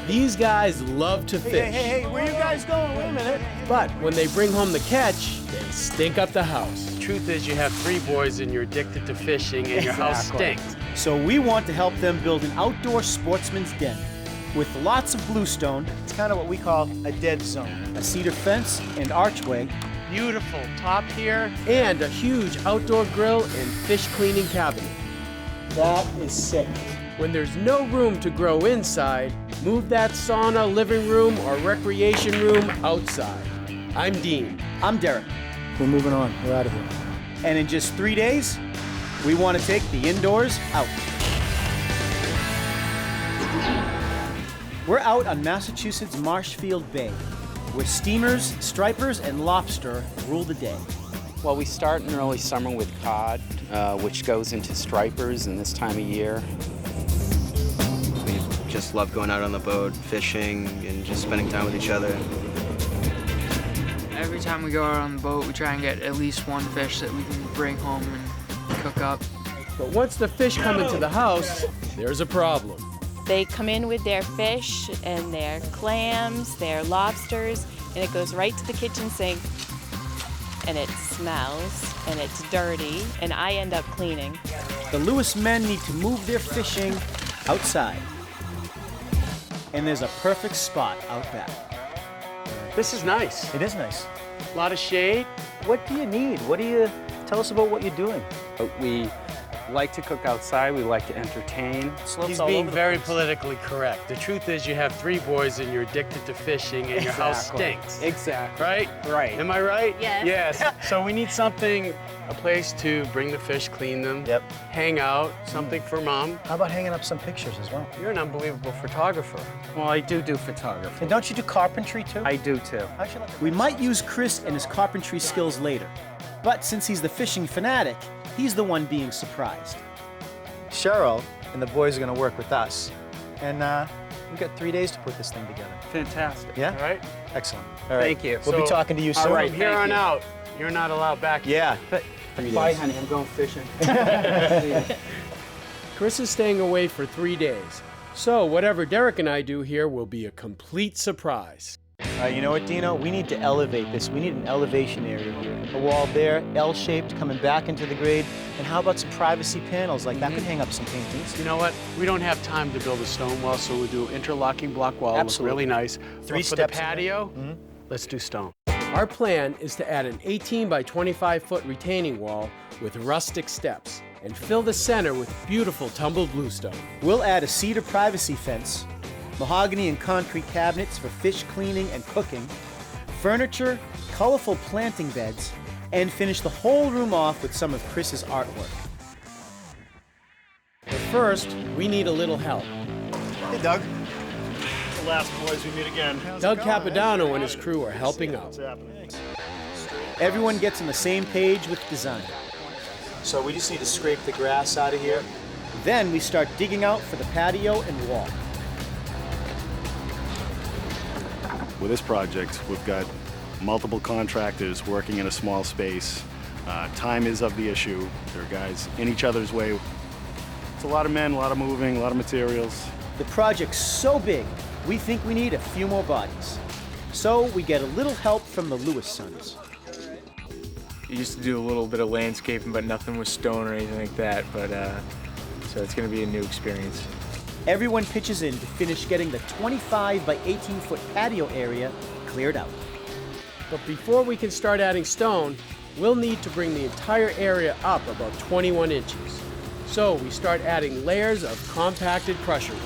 These guys love to fish. Hey, where you guys going? Wait a minute. But when they bring home the catch, they stink up the house. Truth is, you have 3 boys and you're addicted to fishing and your house stinks. So we want to help them build an outdoor sportsman's den with lots of bluestone. It's kind of what we call a dead zone. A cedar fence and archway. Beautiful top here. And a huge outdoor grill and fish cleaning cabinet. That is sick. When there's no room to grow inside, move that sauna, living room, or recreation room outside. I'm Dean. I'm Derek. We're moving on. We're out of here. And in just 3 days, we want to take the indoors out. We're out on Massachusetts Marshfield Bay, where steamers, stripers, and lobster rule the day. Well, we start in early summer with cod, which goes into stripers in this time of year. We just love going out on the boat, fishing, and just spending time with each other. Every time we go out on the boat, we try and get at least one fish that we can bring home and cook up. But once the fish come into the house, there's a problem. They come in with their fish and their clams, their lobsters, and it goes right to the kitchen sink. And it smells, and it's dirty, and I end up cleaning. The Lewis men need to move their fishing outside. And there's a perfect spot out back. This is nice. It is nice. A lot of shade. What do you need? Tell us about what you're doing. We like to cook outside. We like to entertain. He's being very politically correct. The truth is, you have 3 boys and you're addicted to fishing and your house stinks. Exactly. Right? Right. Am I right? Yes. Yes. So we need something, a place to bring the fish, clean them, Yep. hang out, something for Mom. How about hanging up some pictures as well? You're an unbelievable photographer. Well, I do photography. And don't you do carpentry too? I do too. We might use Chris and his carpentry skills later, but since he's the fishing fanatic, he's the one being surprised. Cheryl and the boys are going to work with us, and we've got 3 days to put this thing together. Fantastic. Yeah? All right? Excellent. All right. Thank you. We'll be talking to you soon. All right. From here thank on you. out, you're not allowed back. Yeah. Bye, honey. I'm going fishing. Chris is staying away for 3 days. So whatever Derek and I do here will be a complete surprise. You know what, Dino? We need to elevate this. We need an elevation area here. A wall there, L-shaped, coming back into the grade. And how about some privacy panels? Like that could hang up some paintings. You know what? We don't have time to build a stone wall, so we'll do interlocking block wall. Absolutely. Look really nice. 3 But for steps the in patio, let's do stone. Our plan is to add an 18 by 25 foot retaining wall with rustic steps and fill the center with beautiful tumbled bluestone. We'll add a cedar privacy fence, mahogany and concrete cabinets for fish cleaning and cooking, furniture, colorful planting beds, and finish the whole room off with some of Chris's artwork. But first, we need a little help. Hey, Doug. The last boys we meet again. Doug Capodanno and his crew are helping out. Everyone gets on the same page with design. So we just need to scrape the grass out of here. Then we start digging out for the patio and wall. With this project, we've got multiple contractors working in a small space. Time is of the issue. There are guys in each other's way. It's a lot of men, a lot of moving, a lot of materials. The project's so big, we think we need a few more bodies. So we get a little help from the Lewis sons. I used to do a little bit of landscaping, but nothing with stone or anything like that. But so it's going to be a new experience. Everyone pitches in to finish getting the 25 by 18 foot patio area cleared out. But before we can start adding stone, we'll need to bring the entire area up about 21 inches. So we start adding layers of compacted crusher wood.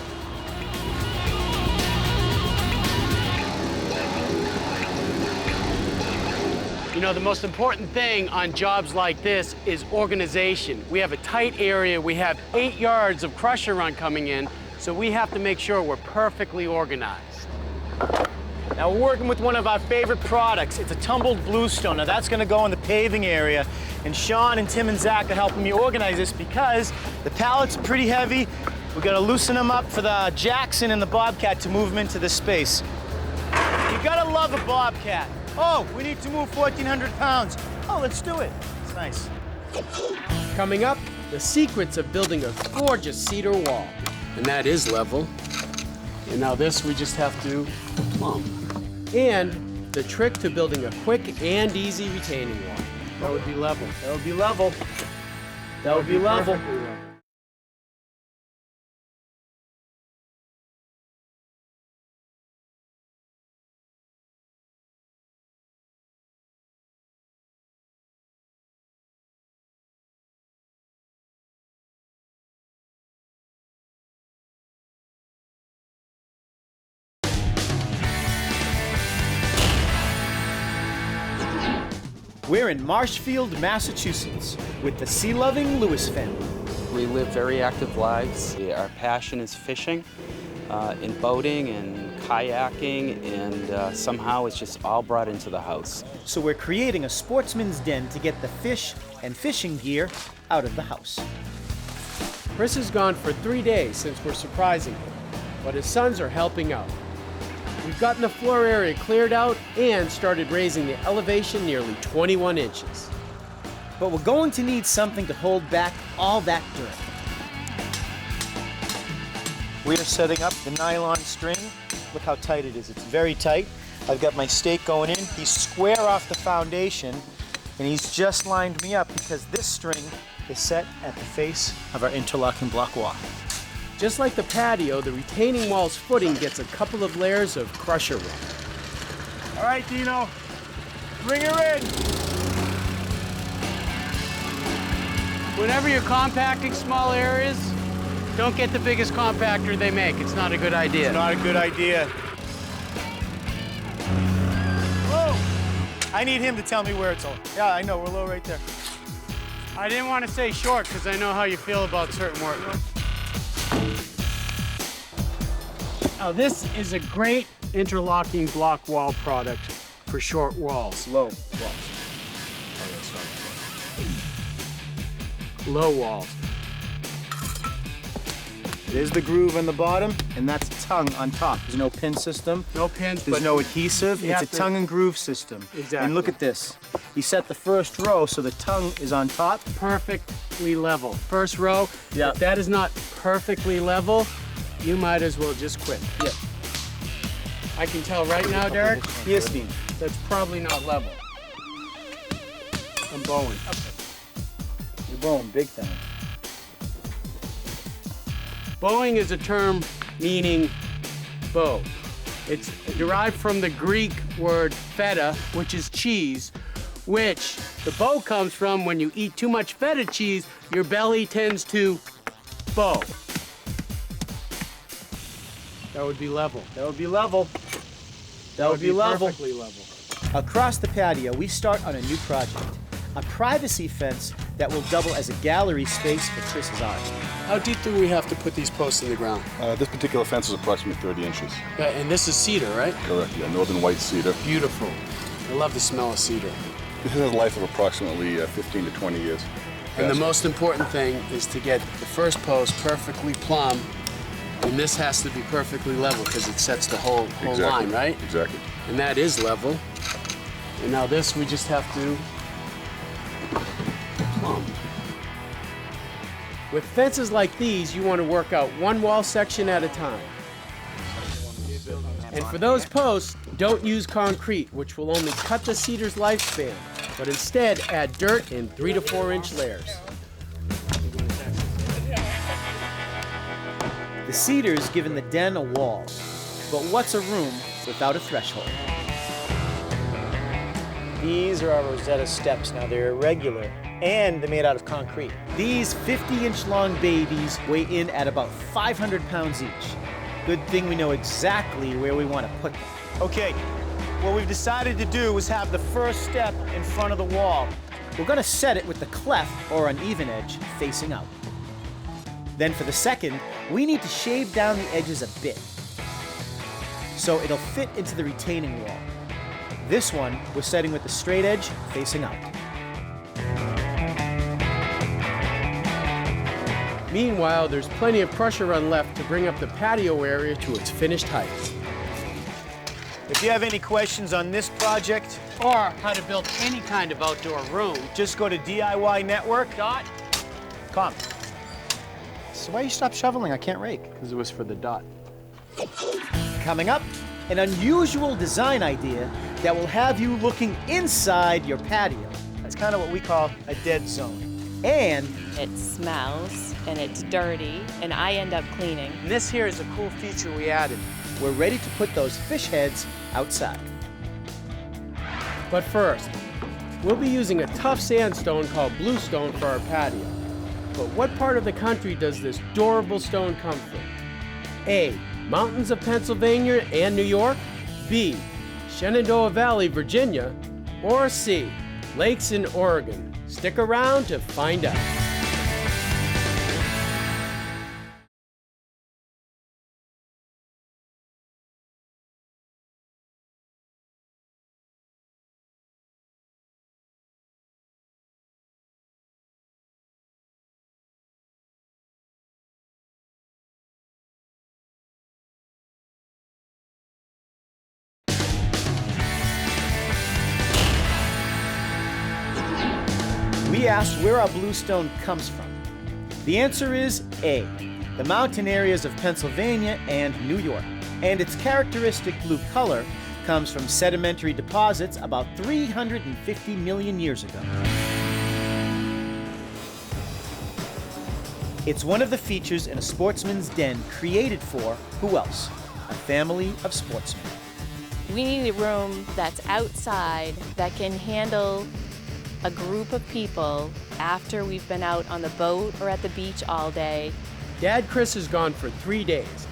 You know, the most important thing on jobs like this is organization. We have a tight area. We have 8 yards of crusher run coming in, so we have to make sure we're perfectly organized. Now we're working with one of our favorite products. It's a tumbled bluestone. Now that's gonna go in the paving area. And Sean and Tim and Zach are helping me organize this because the pallets are pretty heavy. We gotta loosen them up for the Jackson and the Bobcat to move them into this space. You gotta love a Bobcat. Oh, we need to move 1,400 pounds. Oh, let's do it. It's nice. Coming up, the secrets of building a gorgeous cedar wall. And that is level. And now this we just have to plumb. And the trick to building a quick and easy retaining wall. That would be level. That would be level. That would be level. Perfectly level. We're in Marshfield, Massachusetts, with the sea-loving Lewis family. We live very active lives. Our passion is fishing, and boating and kayaking, and somehow it's just all brought into the house. So we're creating a sportsman's den to get the fish and fishing gear out of the house. Chris is gone for 3 days since we're surprising him, but his sons are helping out. We've gotten the floor area cleared out and started raising the elevation nearly 21 inches. But we're going to need something to hold back all that dirt. We are setting up the nylon string. Look how tight it is. It's very tight. I've got my stake going in. He's square off the foundation, and he's just lined me up because this string is set at the face of our interlocking block wall. Just like the patio, the retaining wall's footing gets a couple of layers of crusher run. All right, Dino, bring her in. Whenever you're compacting small areas, don't get the biggest compactor they make. It's not a good idea. It's not a good idea. Whoa! I need him to tell me where it's on. Yeah, I know, we're low right there. I didn't want to say short because I know how you feel about certain work. Now this is a great interlocking block wall product for short walls. Low walls. Low walls. There's the groove on the bottom, and that's tongue on top. There's no pin system. No pins, There's but no adhesive. you It's have a to- tongue and groove system. Exactly. And look at this. He set the first row so the tongue is on top. perfectly level. First row, Yeah. if that is not perfectly level, you might as well just quit. Yeah. I can tell right now, Derek, Yes, Dean. that's probably not level. I'm bowing. You're bowing big time. Bowing is a term meaning bow. It's derived from the Greek word feta, which is cheese, which the bow comes from when you eat too much feta cheese, your belly tends to bow. That would be level. That would be level. That would be level. Perfectly level. Across the patio, we start on a new project. A privacy fence that will double as a gallery space for Chris's art. How deep do we have to put these posts in the ground? This particular fence is approximately 30 inches. Yeah, and this is cedar, right? Correct, yeah, northern white cedar. Beautiful. I love the smell of cedar. This has a life of approximately 15 to 20 years. And the Yes. most important thing is to get the first post perfectly plumb, and this has to be perfectly level because it sets the whole Exactly. line, right? Exactly. And that is level. And now this we just have to plumb. With fences like these, you want to work out one wall section at a time. And for those posts, don't use concrete, which will only cut the cedar's lifespan, but instead add dirt in 3 to 4 inch layers. The cedar's given the den a wall. But what's a room without a threshold? These are our Rosetta steps. Now they're irregular and they're made out of concrete. These 50-inch long babies weigh in at about 500 pounds each. Good thing we know exactly where we want to put them. Okay, what we've decided to do is have the first step in front of the wall. We're going to set it with the cleft or uneven edge facing out. Then for the second, we need to shave down the edges a bit so it'll fit into the retaining wall. This one we're setting with the straight edge facing out. Meanwhile, there's plenty of pressure run left to bring up the patio area to its finished height. If you have any questions on this project, Or how to build any kind of outdoor room. just go to DIYnetwork.com. So why you stop shoveling? I can't rake. Because it was for the dot. Coming up, an unusual design idea that will have you looking inside your patio. That's kind of what we call a dead zone. And It smells and it's dirty and I end up cleaning. And this here is a cool feature we added. we're ready to put those fish heads outside. But first, we'll be using a tough sandstone called bluestone for our patio. But what part of the country does this durable stone come from? A. Mountains of Pennsylvania and New York. B. Shenandoah Valley, Virginia. Or C. Lakes in Oregon. Stick around to find out. We asked where our bluestone comes from. The answer is A, the mountain areas of Pennsylvania and New York. And its characteristic blue color comes from sedimentary deposits about 350 million years ago. It's one of the features in a sportsman's den created for, who else? A family of sportsmen. We need a room that's outside that can handle a group of people after we've been out on the boat or at the beach all day. Dad Chris is gone for 3 days,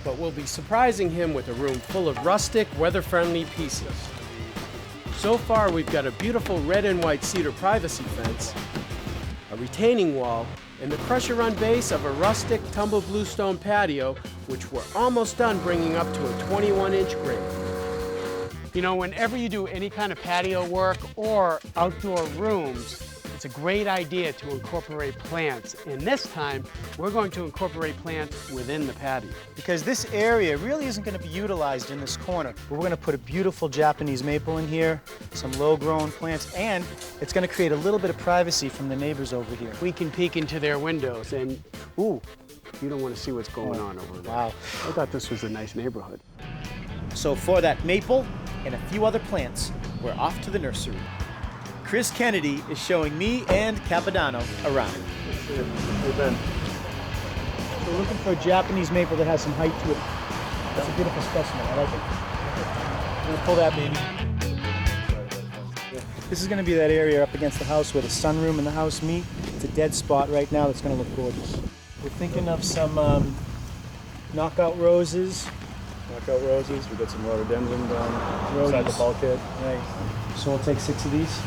but we'll be surprising him with a room full of rustic, weather-friendly pieces. So far, we've got a beautiful red and white cedar privacy fence, a retaining wall, and the crusher-run base of a rustic tumble bluestone patio, which we're almost done bringing up to a 21-inch grade. You know, whenever you do any kind of patio work or outdoor rooms, it's a great idea to incorporate plants. And this time, we're going to incorporate plants within the patio. Because this area really isn't going to be utilized in this corner. But we're going to put a beautiful Japanese maple in here, some low-grown plants, and it's going to create a little bit of privacy from the neighbors over here. We can peek into their windows and, ooh, you don't want to see what's going on over there. Wow. I thought this was a nice neighborhood. So for that maple and a few other plants, we're off to the nursery. Chris Kennedy is showing me and Capodanno around. Hey, Ben. We're looking for a Japanese maple that has some height to it. That's a beautiful specimen. I like it. I'm gonna pull that baby. This is gonna be that area up against the house where the sunroom and the house meet. It's a dead spot right now that's gonna look gorgeous. We're thinking of some knockout roses. Knockout roses. We've got some rhododendron down inside the bulkhead. Right. So we'll take 6 of these.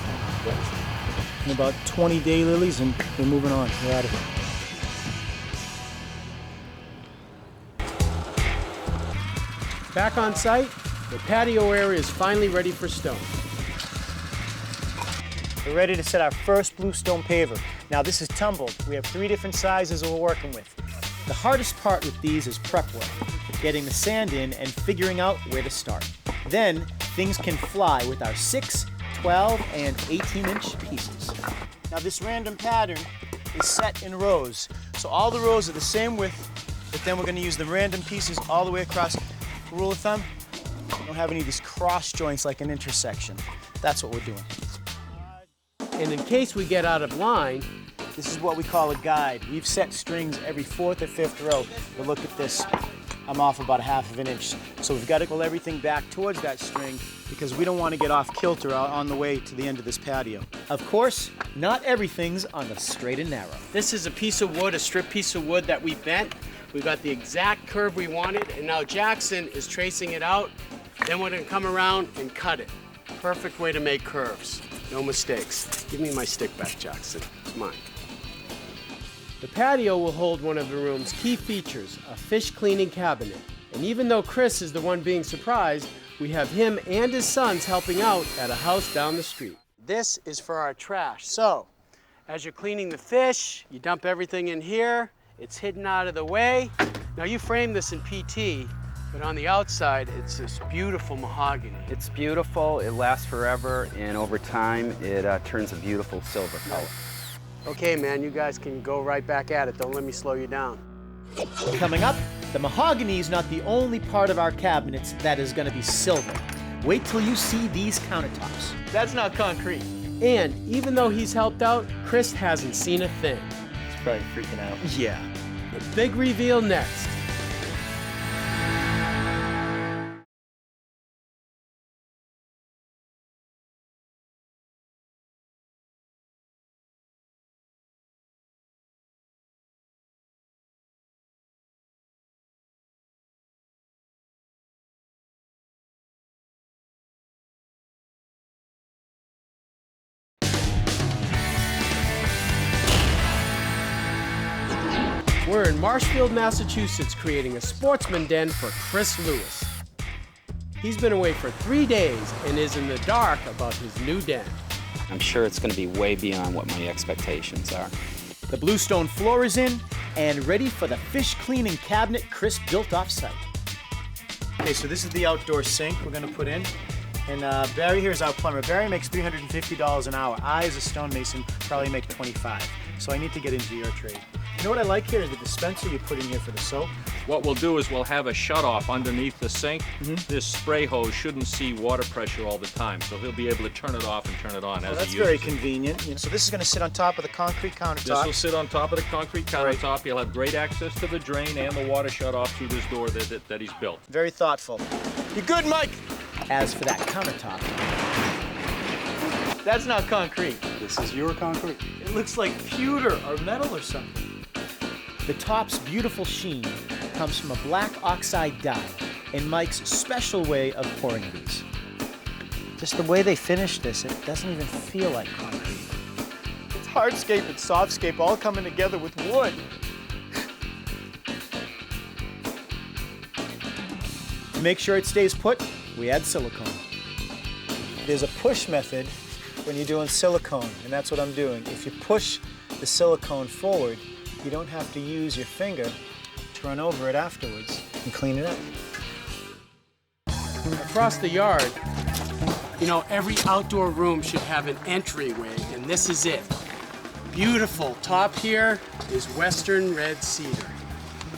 And about 20 daylilies, and we're moving on. We're out of here. Back on site, the patio area is finally ready for stone. We're ready to set our first bluestone paver. Now this is tumbled. We have 3 different sizes we're working with. The hardest part with these is prep work, getting the sand in and figuring out where to start. Then things can fly with our 6, 12, and 18-inch pieces. Now this random pattern is set in rows. So all the rows are the same width, but then we're gonna use the random pieces all the way across. Rule of thumb, don't have any of these cross joints like an intersection. That's what we're doing. And in case we get out of line, This is what we call a guide. We've set strings every 4th or 5th row. But look at this. I'm off about 1/2 inch. So we've got to pull everything back towards that string because we don't want to get off kilter on the way to the end of this patio. Of course, not everything's on the straight and narrow. This is a piece of wood, a strip piece of wood that we bent. We got the exact curve we wanted, and now Jackson is tracing it out. Then we're gonna come around and cut it. Perfect way to make curves. No mistakes. Give me my stick back, Jackson. It's mine. the patio will hold one of the room's key features, a fish cleaning cabinet. And even though Chris is the one being surprised, we have him and his sons helping out at a house down the street. This is for our trash. So, as you're cleaning the fish, you dump everything in here. It's hidden out of the way. Now you frame this in PT, but on the outside, it's this beautiful mahogany. It's beautiful, it lasts forever, and over time, it turns a beautiful silver color. Okay, man, you guys can go right back at it. Don't let me slow you down. Coming up, The mahogany is not the only part of our cabinets that is going to be silver. Wait till you see these countertops. That's not concrete. And even though he's helped out, Chris hasn't seen a thing. He's probably freaking out. Yeah. The big reveal next. We're in Marshfield, Massachusetts, creating a sportsman den for Chris Lewis. He's been away for 3 days and is in the dark about his new den. I'm sure it's going to be way beyond what my expectations are. The bluestone floor is in and ready for the fish cleaning cabinet Chris built off-site. Okay, so this is the outdoor sink we're gonna put in. And Barry here is our plumber. Barry makes $350 an hour. I, as a stonemason, probably make 25. So I need to get into your trade. You know what I like here is the dispenser you put in here for the soap. What we'll do is we'll have a shutoff underneath the sink. This spray hose shouldn't see water pressure all the time, so he'll be able to turn it off and turn it on as That's he uses very it. convenient. So this is going to sit on top of the concrete countertop. This will sit on top of the concrete countertop. You'll have great access to the drain and the water shutoff through this door that he's built. Very thoughtful. You're good, Mike. As for that countertop, that's not concrete. This is your concrete. It looks like pewter or metal or something. The top's beautiful sheen comes from a black oxide dye and Mike's special way of pouring these. Just the way they finished this, it doesn't even feel like concrete. It's hardscape and softscape all coming together with wood. To make sure it stays put, we add silicone. There's a push method when you're doing silicone, and that's what I'm doing. If you push the silicone forward, you don't have to use your finger to run over it afterwards and clean it up. Across the yard, you know, every outdoor room should have an entryway, and this is it. Beautiful. Top here is Western red cedar.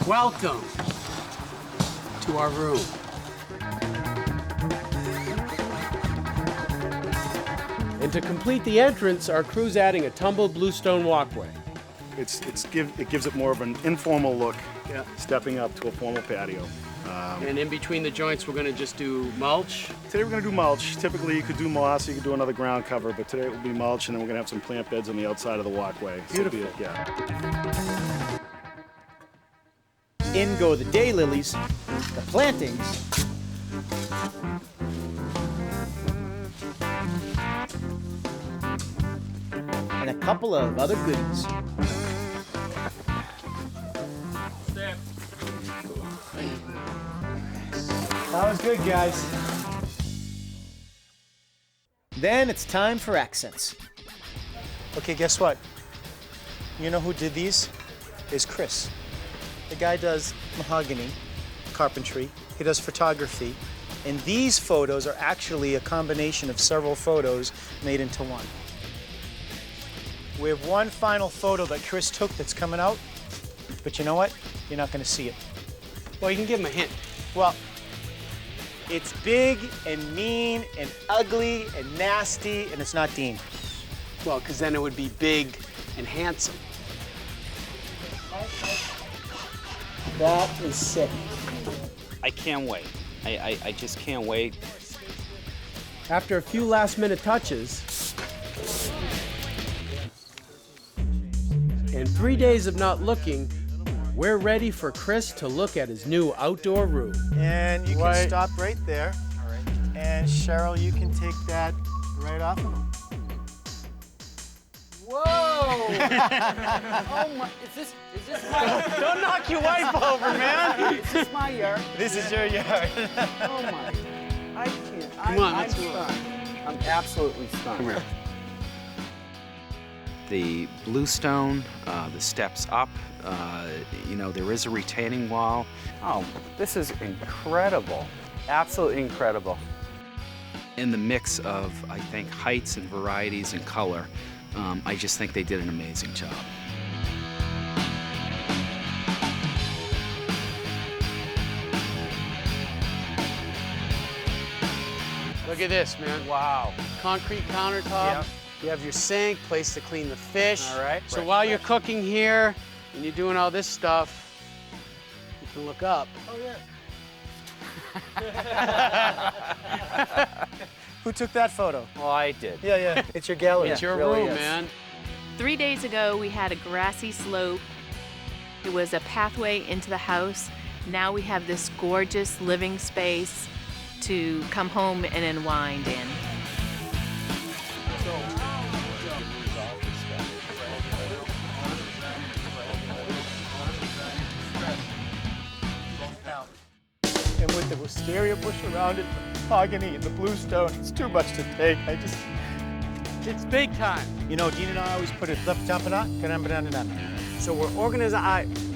Welcome to our room. And to complete the entrance, our crew's adding a tumbled bluestone walkway. It gives it more of an informal look, stepping up to a formal patio. And in between the joints, we're gonna just do mulch. Today we're gonna do mulch. Typically you could do moss, you could do another ground cover, but today it will be mulch, and then we're gonna have some plant beds on the outside of the walkway. Beautiful. In go the daylilies, the plantings, and a couple of other goodies. That was good, guys. Then it's time for accents. Okay, guess what? You know who did these? Is Chris. The guy does mahogany, carpentry, he does photography, and these photos are actually a combination of several photos made into one. We have one final photo that Chris took that's coming out, but you know what? You're not gonna see it. Well, you can give him a hint. Well, it's big and mean and ugly and nasty, and it's not Dean. Well, because then it would be big and handsome. That is sick. I can't wait. I just can't wait. After a few last-minute touches, and 3 days of not looking, we're ready for Chris to look at his new outdoor room. And you can stop right there. All right. And Cheryl, you can take that right off of him. Whoa! Oh my, is this my... Don't knock your wife over, man. Is this my yard? This is your yard. Oh my, I can't. Come on, I'm let's go. stunned. I'm absolutely stunned. Come here. The bluestone, the steps up, you know, there is a retaining wall. Oh, this is incredible. Absolutely incredible. In the mix of, I think, heights and varieties and color, I just think they did an amazing job. Look at this, man. Wow. Concrete countertop. Yep. You have your sink, place to clean the fish. All right. So Fresh, while you're cooking here and you're doing all this stuff, you can look up. Oh, yeah. Who took that photo? Oh, I did. Yeah. It's your gallery. It's your Really room, is. man. 3 days ago, we had a grassy slope. It was a pathway into the house. Now we have this gorgeous living space to come home and unwind in. And with the wisteria bush around it, the mahogany and the bluestone, it's too much to take. It's big time. You know, Dean and I always put it up, top, and up, So we're organizing.